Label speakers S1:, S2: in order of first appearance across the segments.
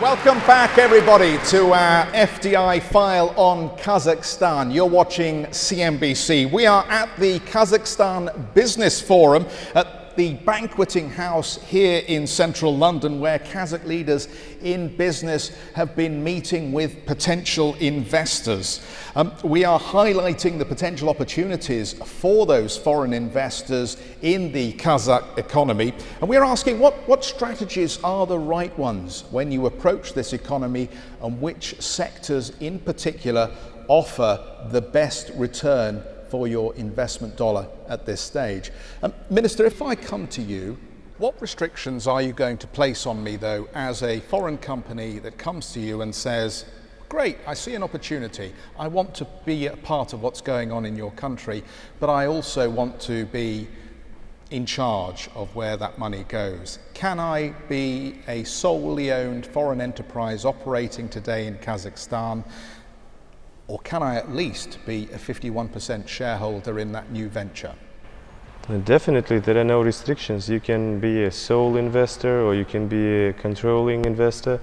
S1: Welcome back, everybody, to our FDI file on Kazakhstan. You're watching CNBC. We are at the Kazakhstan Business Forum at the banqueting house here in central London, where Kazakh leaders in business have been meeting with potential investors. We are highlighting the potential opportunities for those foreign investors in the Kazakh economy, and we're asking what strategies are the right ones when you approach this economy, and which sectors in particular offer the best return for your investment dollar at this stage. Minister, if I come to you, what restrictions are you going to place on me, though, as a foreign company that comes to you and says, great, I see an opportunity, I want to be a part of what's going on in your country, but I also want to be in charge of where that money goes? Can I be a solely owned foreign enterprise operating today in Kazakhstan? Or can I at least be a 51% shareholder in that new venture?
S2: Definitely, there are no restrictions. You can be a sole investor or you can be a controlling investor.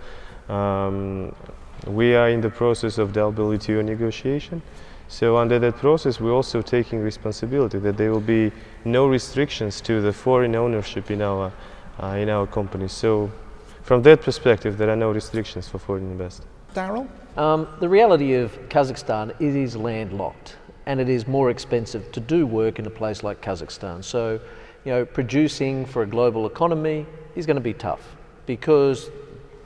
S2: We are in the process of WTO negotiation. So under that process, we're also taking responsibility that there will be no restrictions to the foreign ownership in our company. So from that perspective, there are no restrictions for foreign investors.
S1: Daryl?
S3: The reality of Kazakhstan, it is landlocked, and it is more expensive to do work in a place like Kazakhstan. So, producing for a global economy is going to be tough, because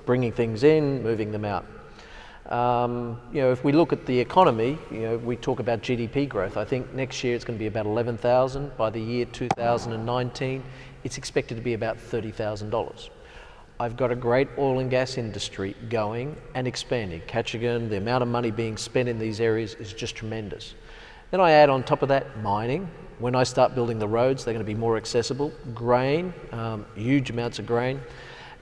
S3: bringing things in, moving them out. If we look at the economy, we talk about GDP growth. I think next year it's going to be about 11,000. By the year 2019, it's expected to be about $30,000. I've got a great oil and gas industry going and expanding. Kazakhstan, the amount of money being spent in these areas is just tremendous. Then I add on top of that mining. When I start building the roads, they're going to be more accessible. Grain, huge amounts of grain.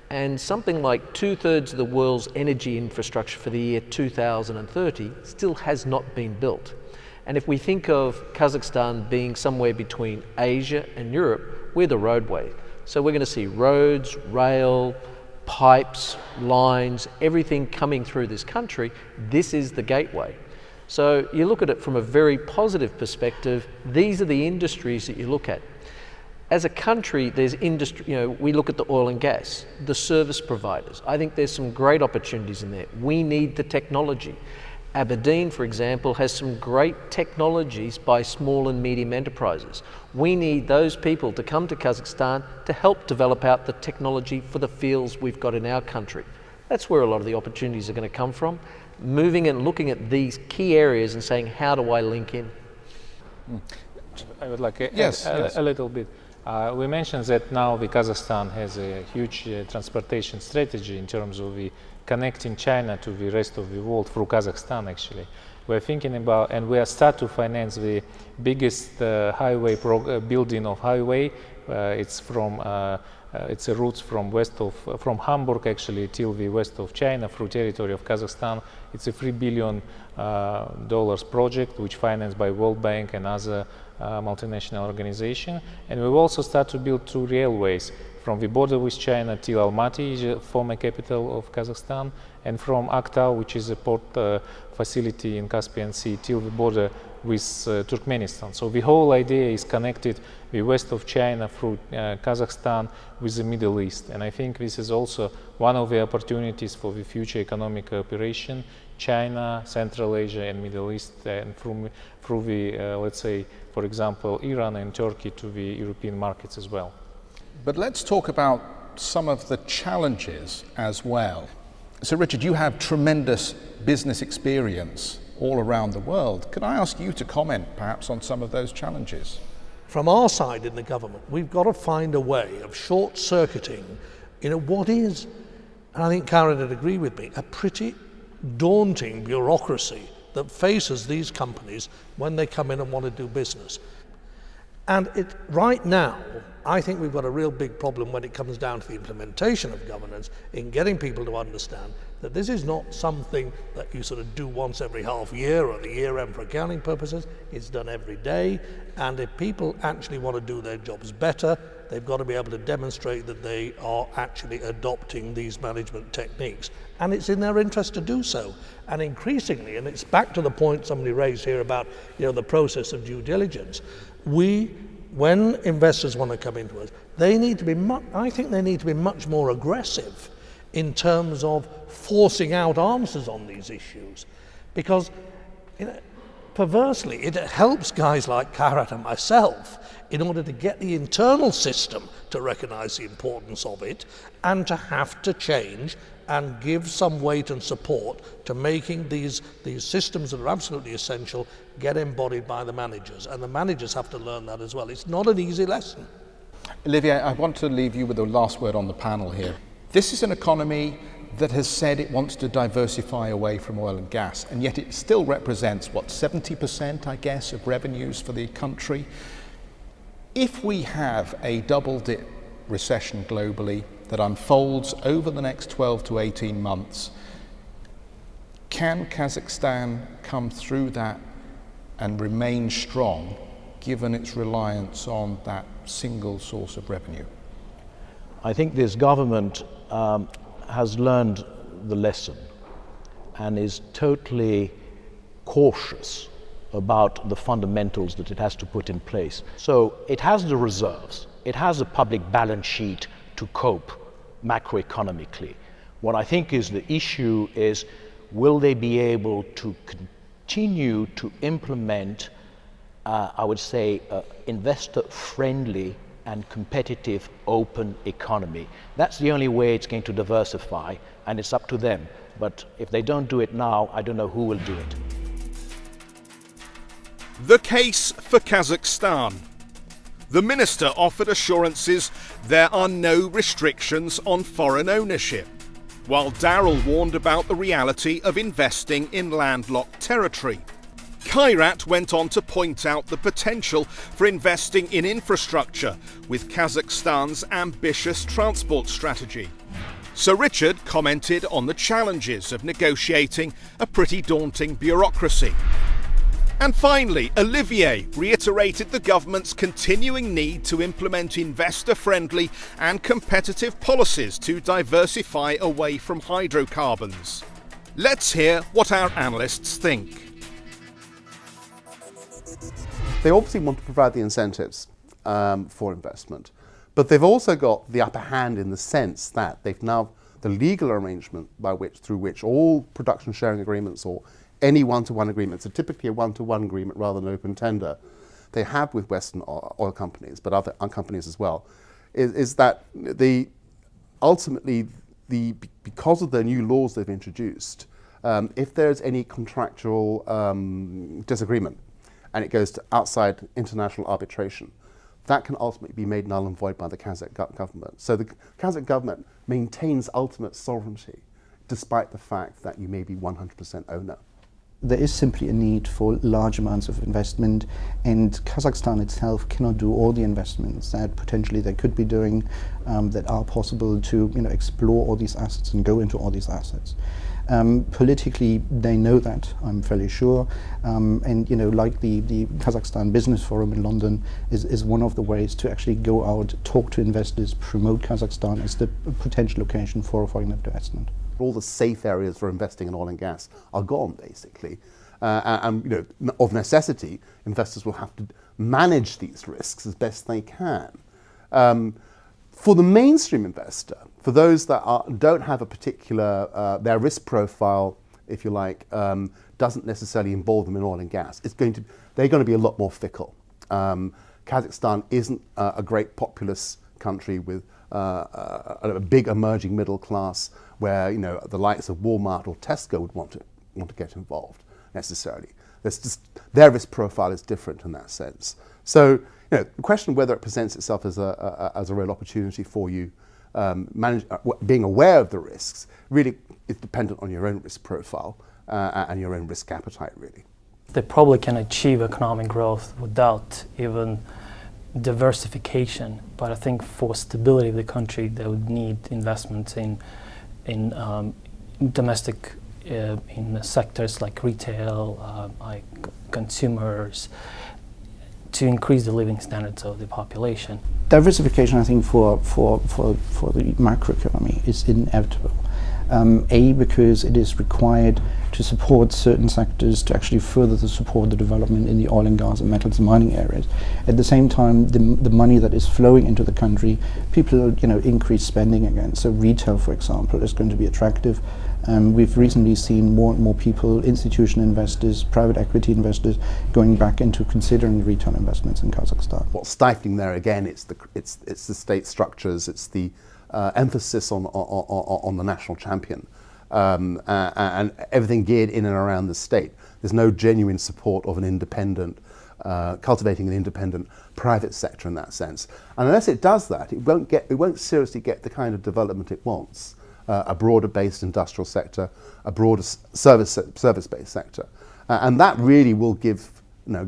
S3: And something like 2/3 of the world's energy infrastructure for the year 2030 still has not been built. And if we think of Kazakhstan being somewhere between Asia and Europe, we're the roadway. So we're going to see roads, rail, pipes, lines, everything coming through this country. This is the gateway. So you look at it from a very positive perspective. These are the industries that you look at. As a country, there's industry, we look at the oil and gas, the service providers. I think there's some great opportunities in there. We need the technology. Aberdeen, for example, has some great technologies by small and medium enterprises. We need those people to come to Kazakhstan to help develop out the technology for the fields we've got in our country. That's where a lot of the opportunities are going to come from. Moving and looking at these key areas and saying, how do I link in?
S4: I would like
S1: yes.
S4: a little bit. We mentioned that now Kazakhstan has a huge transportation strategy in terms of connecting China to the rest of the world through Kazakhstan. Actually, we're thinking about, and we are start to finance the biggest highway building of highway. It's a route from Hamburg actually till the west of China through territory of Kazakhstan. It's a $3 billion project which financed by World Bank and other multinational organization. And we will also start to build 2 railways from the border with China till Almaty, the former capital of Kazakhstan, and from Aktau, which is a port facility in Caspian Sea, till the border with Turkmenistan. So the whole idea is connected the west of China through Kazakhstan with the Middle East. And I think this is also one of the opportunities for the future economic cooperation, China, Central Asia and Middle East, and through the, let's say, for example, Iran and Turkey to the European markets as well.
S1: But let's talk about some of the challenges as well. So Richard, you have tremendous business experience all around the world. Could I ask you to comment perhaps on some of those challenges?
S5: From our side in the government, we've got to find a way of short-circuiting, what is, and I think Karen would agree with me, a pretty daunting bureaucracy that faces these companies when they come in and want to do business. And right now, I think we've got a real big problem when it comes down to the implementation of governance in getting people to understand that this is not something that you sort of do once every half year or the year end for accounting purposes. It's done every day. And if people actually want to do their jobs better, they've got to be able to demonstrate that they are actually adopting these management techniques. And it's in their interest to do so. And increasingly, and it's back to the point somebody raised here about, the process of due diligence, when investors want to come into us, I think they need to be much more aggressive in terms of forcing out answers on these issues. Because, perversely, it helps guys like Karat and myself in order to get the internal system to recognise the importance of it and to have to change and give some weight and support to making these systems that are absolutely essential get embodied by the managers. And the managers have to learn that as well. It's not an easy lesson.
S1: Olivier, I want to leave you with the last word on the panel here. This is an economy that has said it wants to diversify away from oil and gas, and yet it still represents, 70%, I guess, of revenues for the country. If we have a double-dip recession globally that unfolds over the next 12 to 18 months, can Kazakhstan come through that and remain strong, given its reliance on that single source of revenue?
S6: I think this government has learned the lesson and is totally cautious about the fundamentals that it has to put in place. So it has the reserves, it has a public balance sheet to cope macroeconomically. What I think is the issue is, will they be able to continue to implement, I would say, investor-friendly and competitive open economy? That's the only way it's going to diversify, and it's up to them. But if they don't do it now, I don't know who will do it.
S7: The case for Kazakhstan. The minister offered assurances there are no restrictions on foreign ownership, while Darrell warned about the reality of investing in landlocked territory. Kairat went on to point out the potential for investing in infrastructure with Kazakhstan's ambitious transport strategy. Sir Richard commented on the challenges of negotiating a pretty daunting bureaucracy. And finally, Olivier reiterated the government's continuing need to implement investor-friendly and competitive policies to diversify away from hydrocarbons. Let's hear what our analysts think.
S8: They obviously want to provide the incentives for investment, but they've also got the upper hand in the sense that they've now the legal arrangement through which all production sharing agreements or any one-to-one agreements are typically a one-to-one agreement rather than an open tender they have with Western oil companies, but other companies as well, is that ultimately because of the new laws they've introduced, if there's any contractual disagreement and it goes to outside international arbitration, that can ultimately be made null and void by the Kazakh government. So the Kazakh government maintains ultimate sovereignty despite the fact that you may be 100% owner.
S9: There is simply a need for large amounts of investment, and Kazakhstan itself cannot do all the investments that potentially they could be doing, that are possible to explore all these assets and go into all these assets. Politically, they know that, I'm fairly sure, and like the Kazakhstan Business Forum in London is one of the ways to actually go out, talk to investors, promote Kazakhstan as the potential location for foreign investment.
S8: All the safe areas for investing in oil and gas are gone, basically. And of necessity, investors will have to manage these risks as best they can. For the mainstream investor, for those that don't have a particular, their risk profile, if you like, doesn't necessarily involve them in oil and gas, they're going to be a lot more fickle. Kazakhstan isn't a great populous country with a big emerging middle class where the likes of Walmart or Tesco would want to get involved necessarily. Their risk profile is different in that sense. So the question of whether it presents itself as a real opportunity for you, being aware of the risks, really is dependent on your own risk profile and your own risk appetite, really.
S10: They probably can achieve economic growth without even diversification, but I think for stability of the country, they would need investments in domestic in sectors like retail, like consumers. to increase the living standards of the population.
S9: Diversification, I think, for the macroeconomy is inevitable. Because it is required to support certain sectors to actually further to support the development in the oil and gas and metals mining areas. At the same time, the money that is flowing into the country, people increase spending again. So retail, for example, is going to be attractive. We've recently seen more and more people, institutional investors, private equity investors, going back into considering retail investments in Kazakhstan.
S8: What's stifling there again? It's the state structures. It's the emphasis on the national champion, and everything geared in and around the state. There's no genuine support of an independent, cultivating an independent private sector in that sense. And unless it does that, it won't seriously get the kind of development it wants. A broader-based industrial sector, a broader service-based sector, and that really will give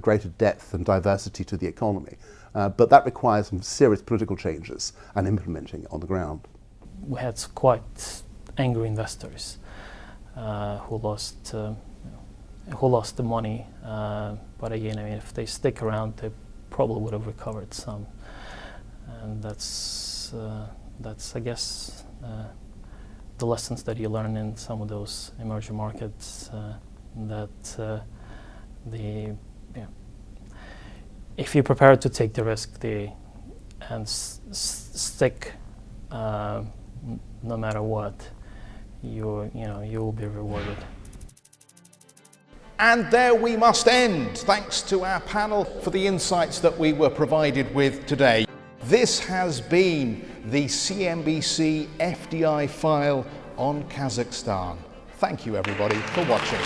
S8: greater depth and diversity to the economy. But that requires some serious political changes and implementing it on the ground.
S10: We had quite angry investors who lost the money. But again, I mean, if they stick around, they probably would have recovered some. And that's I guess, the lessons that you learn in some of those emerging markets. If you're prepared to take the risk and stick no matter what, you will be rewarded.
S1: And there we must end. Thanks to our panel for the insights that we were provided with today. This has been the CNBC FDI file on Kazakhstan. Thank you everybody for watching.